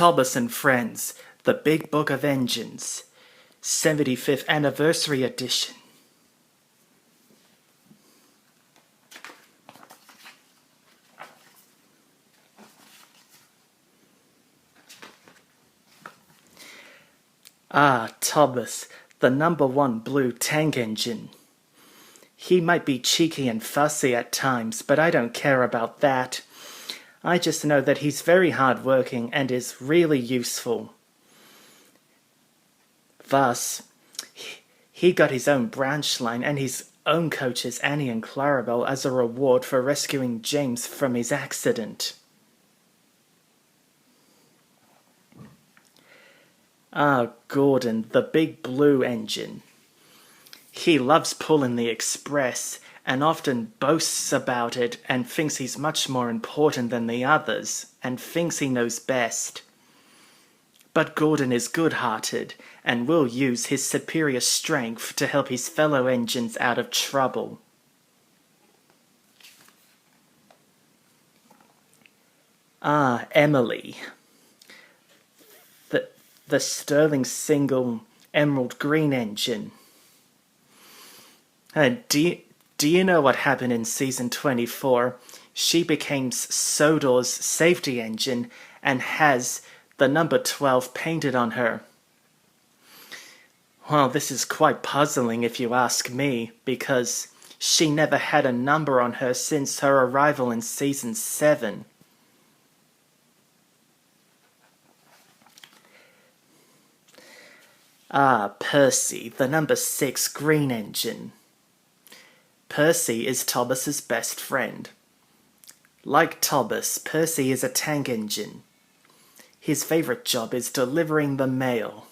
Thomas and Friends, The Big Book of Engines, 75th Anniversary Edition. Thomas, the #1 blue tank engine. He might be cheeky and fussy at times, but I don't care about that. I just know that he's very hard-working and is really useful. Thus, he got his own Branchline and his own coaches Annie and Clarabelle as a reward for rescuing James from his accident. Gordon, the big blue engine. He loves pulling the express and often boasts about it and thinks he's much more important than the others and thinks he knows best. But Gordon is good-hearted and will use his superior strength to help his fellow engines out of trouble. Emily. The Sterling single emerald green engine. Do you know what happened in season 24? She became Sodor's safety engine and has the number 12 painted on her. Well, this is quite puzzling if you ask me, because she never had a number on her since her arrival in season 7. Percy, the number 6 green engine. Percy is Thomas's best friend. Like Thomas, Percy is a tank engine. His favorite job is delivering the mail.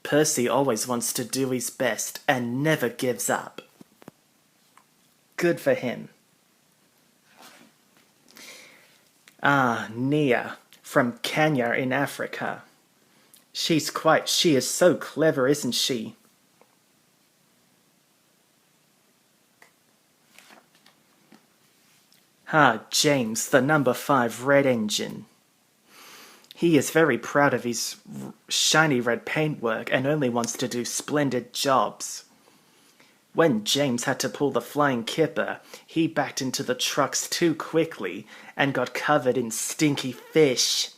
Percy always wants to do his best and never gives up. Good for him. Nia, from Kenya in Africa. She is so clever, isn't she? James, the number 5 red engine. He is very proud of his shiny red paintwork and only wants to do splendid jobs. When James had to pull the flying kipper, he backed into the trucks too quickly and got covered in stinky fish.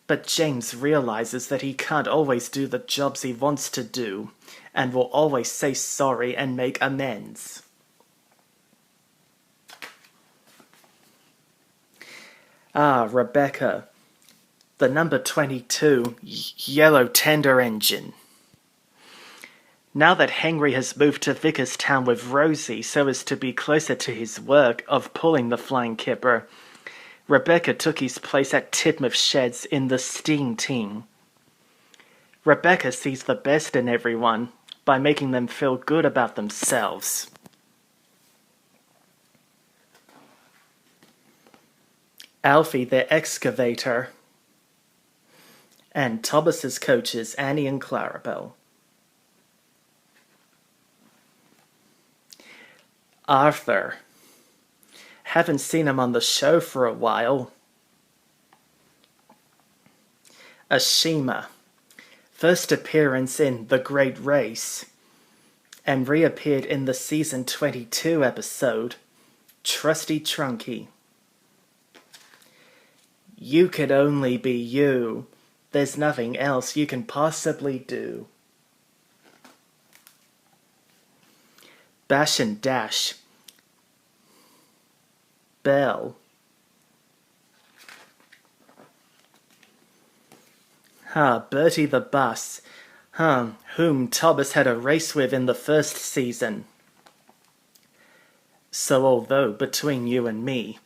But James realizes that he can't always do the jobs he wants to do, and will always say sorry and make amends. Rebecca, the number 22 yellow tender engine. Now that Henry has moved to Vicarstown with Rosie so as to be closer to his work of pulling the flying kipper, Rebecca took his place at Titmouth Sheds in the steam team. Rebecca sees the best in everyone by making them feel good about themselves. Alfie the excavator. And Thomas's coaches Annie and Clarabelle. Arthur. Haven't seen him on the show for a while. Ashima. First appearance in The Great Race. And reappeared in the season 22 episode, Trusty Trunky. You could only be you. There's nothing else you can possibly do. Bash and Dash. Belle. Bertie the bus. Whom Thomas had a race with in the first season. So although, between you and me,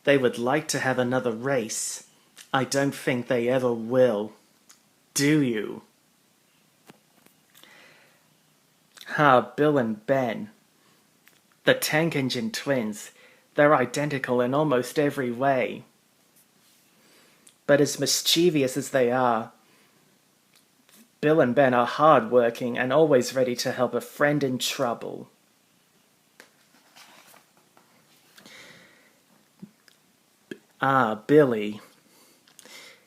they would like to have another race, I don't think they ever will. Do you? Bill and Ben. The tank engine twins. They're identical in almost every way. But as mischievous as they are, Bill and Ben are hard-working and always ready to help a friend in trouble. Billy.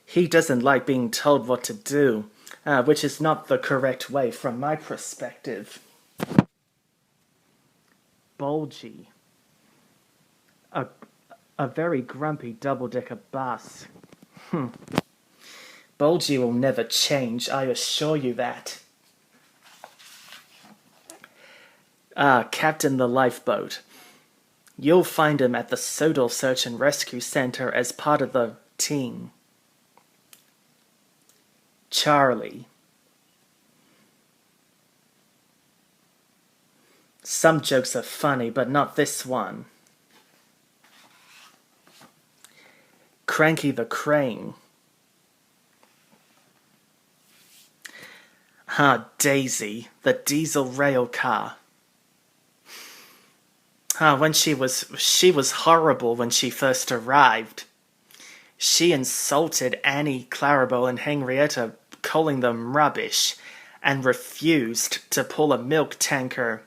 He doesn't like being told what to do, which is not the correct way from my perspective. Bulgy. A very grumpy double-decker bus. Bulgy will never change, I assure you that. Captain the lifeboat. You'll find him at the Sodor Search and Rescue Center as part of the team. Charlie. Some jokes are funny, but not this one. Cranky the Crane. Daisy, the diesel rail car. She was horrible when she first arrived. She insulted Annie, Clarabelle, and Henrietta, calling them rubbish, and refused to pull a milk tanker,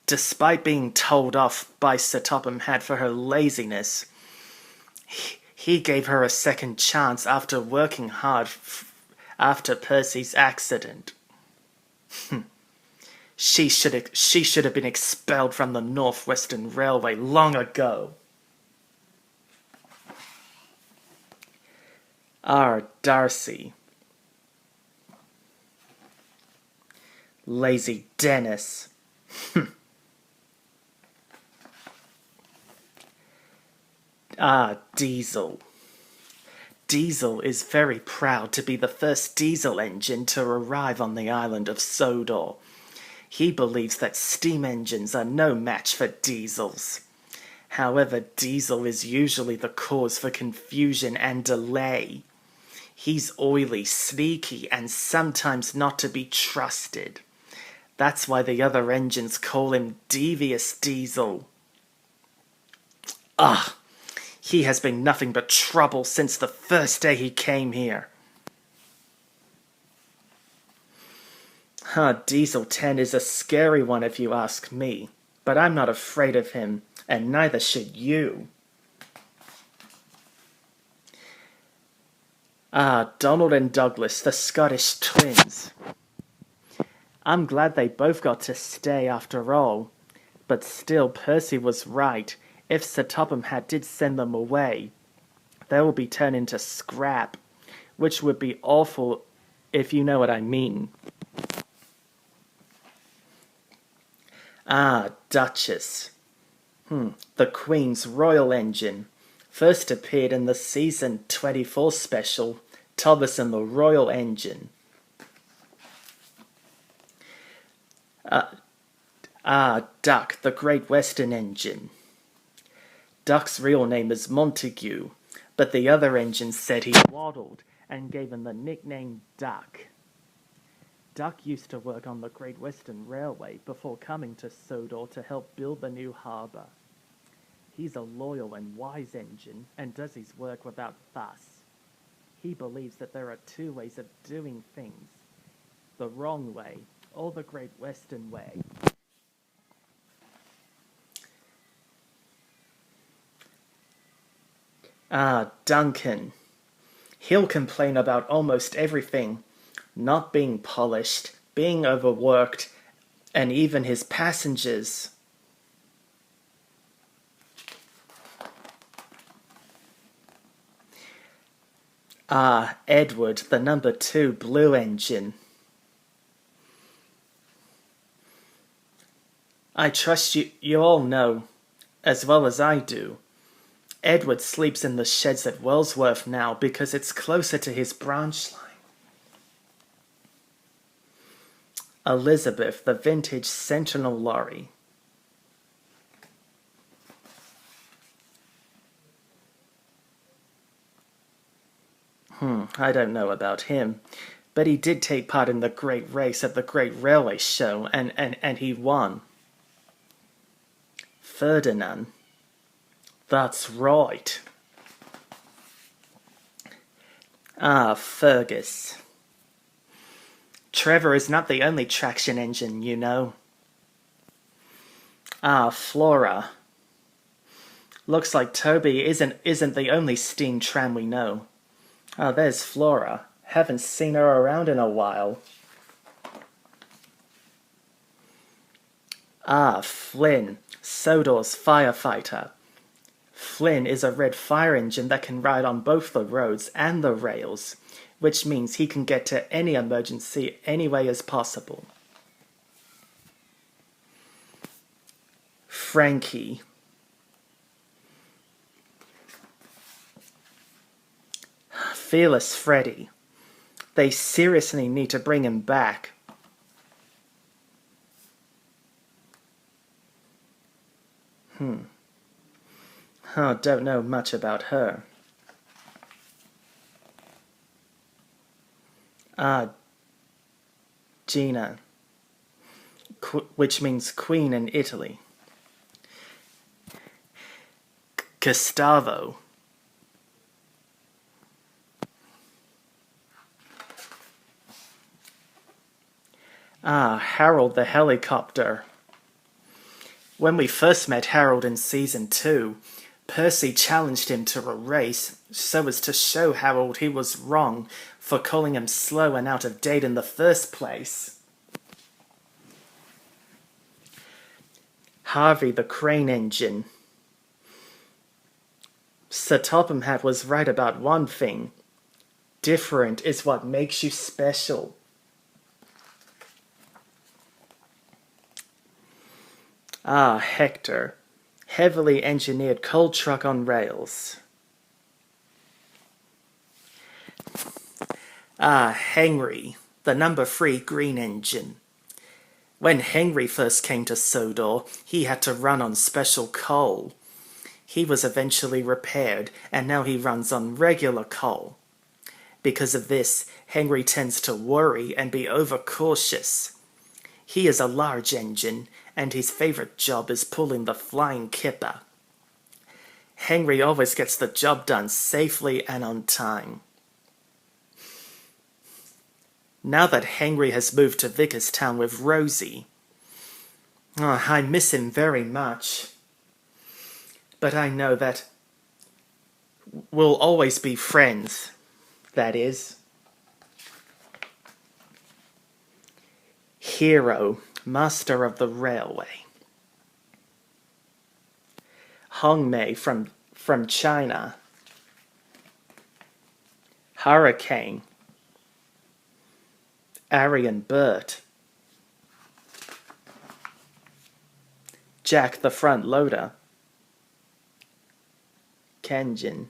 despite being told off by Sir Topham Hatt for her laziness. He gave her a second chance after working hard after Percy's accident. She should have been expelled from the North Western Railway long ago. Darcy. Lazy Dennis. Diesel. Diesel is very proud to be the first diesel engine to arrive on the island of Sodor. He believes that steam engines are no match for diesels. However, diesel is usually the cause for confusion and delay. He's oily, sneaky, and sometimes not to be trusted. That's why the other engines call him Devious Diesel. He has been nothing but trouble since the first day he came here. Diesel 10 is a scary one if you ask me, but I'm not afraid of him, and neither should you. Donald and Douglas, the Scottish twins. I'm glad they both got to stay after all, but still Percy was right. If Sir Topham Hatt did send them away, they will be turned into scrap, which would be awful if you know what I mean. Duchess. The Queen's Royal Engine. First appeared in the Season 24 special, Troublesome the Royal Engine. Duck, the Great Western Engine. Duck's real name is Montague, but the other engine said he waddled and gave him the nickname Duck. Duck used to work on the Great Western Railway before coming to Sodor to help build the new harbour. He's a loyal and wise engine and does his work without fuss. He believes that there are two ways of doing things, the wrong way or the Great Western way. Duncan. He'll complain about almost everything. Not being polished, being overworked, and even his passengers. Edward, the number 2 blue engine. I trust you all know, as well as I do. Edward sleeps in the sheds at Wellsworth now because it's closer to his branch line. Elizabeth, the vintage Sentinel lorry. I don't know about him, but he did take part in the great race at the Great Railway Show, and he won. Ferdinand. That's right. Fergus. Trevor is not the only traction engine, you know. Flora. Looks like Toby isn't the only steam tram we know. Ah, there's Flora. Haven't seen her around in a while. Ah, Flynn, Sodor's firefighter. Flynn is a red fire engine that can ride on both the roads and the rails, which means he can get to any emergency any way as possible. Frankie. Fearless Freddy. They seriously need to bring him back. Oh, don't know much about her. Ah, Gina. Which means Queen in Italy. Gustavo. Ah, Harold the helicopter. When we first met Harold in Season 2, Percy challenged him to a race so as to show Harold he was wrong for calling him slow and out of date in the first place. Harvey the crane engine. Sir Topham Hatt was right about one thing. Different is what makes you special. Ah, Hector. Heavily engineered coal truck on rails. Ah, Henry, the number 3 green engine. When Henry first came to Sodor, he had to run on special coal. He was eventually repaired, and now he runs on regular coal. Because of this, Henry tends to worry and be overcautious. He is a large engine, and his favorite job is pulling the flying kipper. Henry always gets the job done safely and on time. Now that Henry has moved to Vicarstown with Rosie, I miss him very much. But I know that we'll always be friends, that is. Hero, master of the railway. Hongmei from China. Hurricane. Arian Bert. Jack the front loader. Kenjin.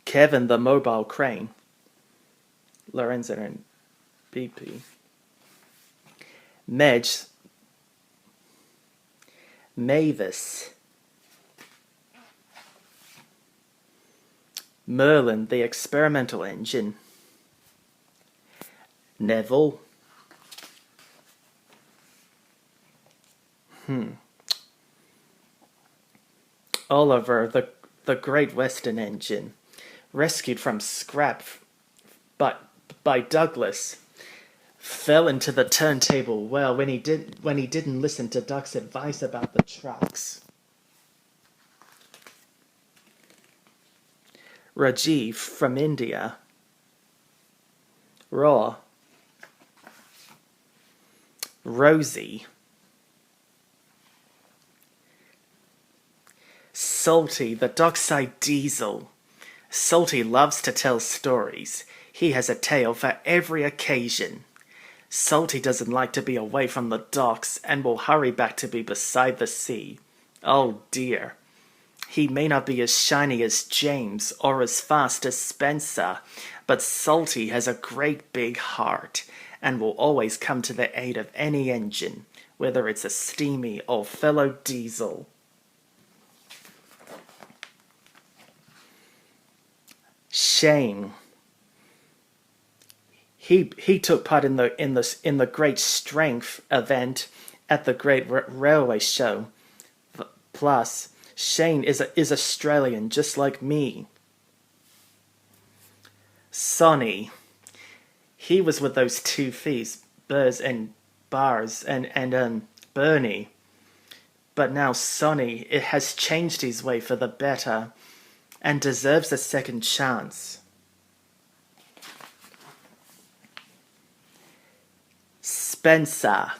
Kevin the mobile crane. Lorenzo and BP. Medj. Mavis. Merlin the experimental engine. Neville. Oliver the Great Western engine, rescued from scrap by Douglas, fell into the turntable well when he didn't listen to Duck's advice about the trucks. Rajiv from India. Raw. Rosie. Salty, the dockside diesel. Salty loves to tell stories. He has a tale for every occasion. Salty doesn't like to be away from the docks and will hurry back to be beside the sea. Oh dear. He may not be as shiny as James or as fast as Spencer, but Salty has a great big heart and will always come to the aid of any engine, whether it's a Steamie or fellow diesel. Shane. He took part in the Great Strength event at the Great Railway Show. Plus, Shane is Australian, just like me. Sonny. He was with those two thieves, Burrs and Bars, and Bernie. But now Sonny has changed his way for the better, and deserves a second chance. Spencer.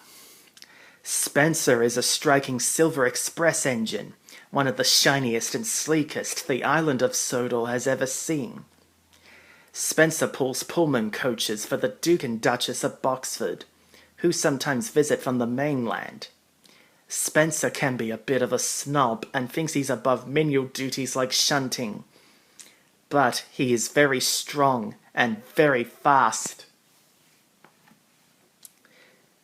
Spencer is a striking Silver Express engine, one of the shiniest and sleekest the island of Sodor has ever seen. Spencer pulls Pullman coaches for the Duke and Duchess of Boxford, who sometimes visit from the mainland. Spencer can be a bit of a snob and thinks he's above menial duties like shunting. But he is very strong and very fast.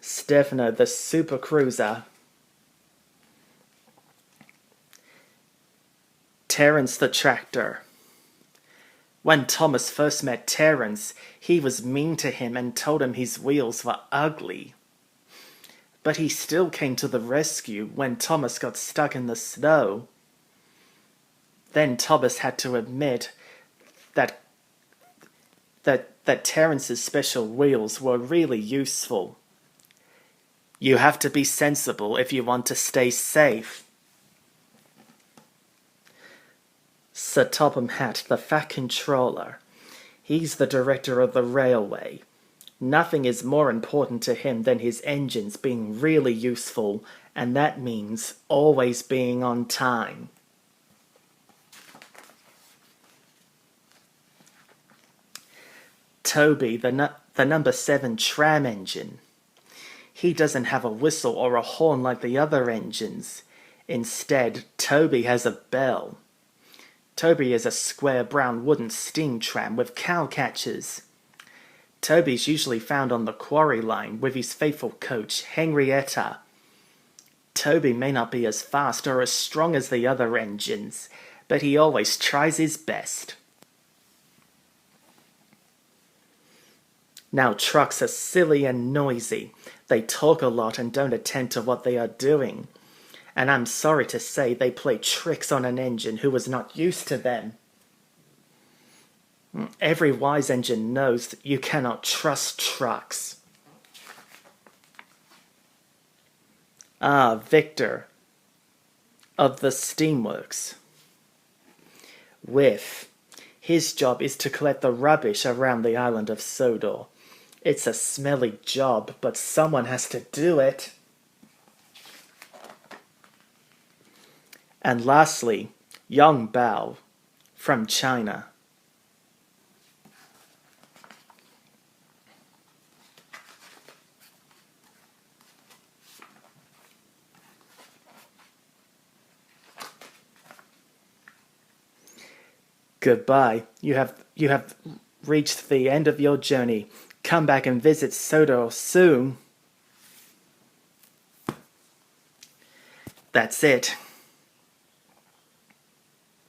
Stefano, the super cruiser. Terence the tractor. When Thomas first met Terence, he was mean to him and told him his wheels were ugly. But he still came to the rescue when Thomas got stuck in the snow. Then Thomas had to admit that Terence's special wheels were really useful. You have to be sensible if you want to stay safe. Sir Topham Hatt, the Fat Controller. He's the director of the railway. Nothing is more important to him than his engines being really useful, and that means always being on time. Toby, the number 7 tram engine. He doesn't have a whistle or a horn like the other engines. Instead, Toby has a bell. Toby is a square brown wooden steam tram with cow catchers. Toby's usually found on the quarry line with his faithful coach, Henrietta. Toby may not be as fast or as strong as the other engines, but he always tries his best. Now trucks are silly and noisy. They talk a lot and don't attend to what they are doing. And I'm sorry to say they play tricks on an engine who was not used to them. Every wise engine knows that you cannot trust trucks. Victor of the Steamworks. Whiff. His job is to collect the rubbish around the island of Sodor. It's a smelly job, but someone has to do it. And lastly, Young Bao from China. Goodbye. You have reached the end of your journey. Come back and visit Sodor soon. That's it.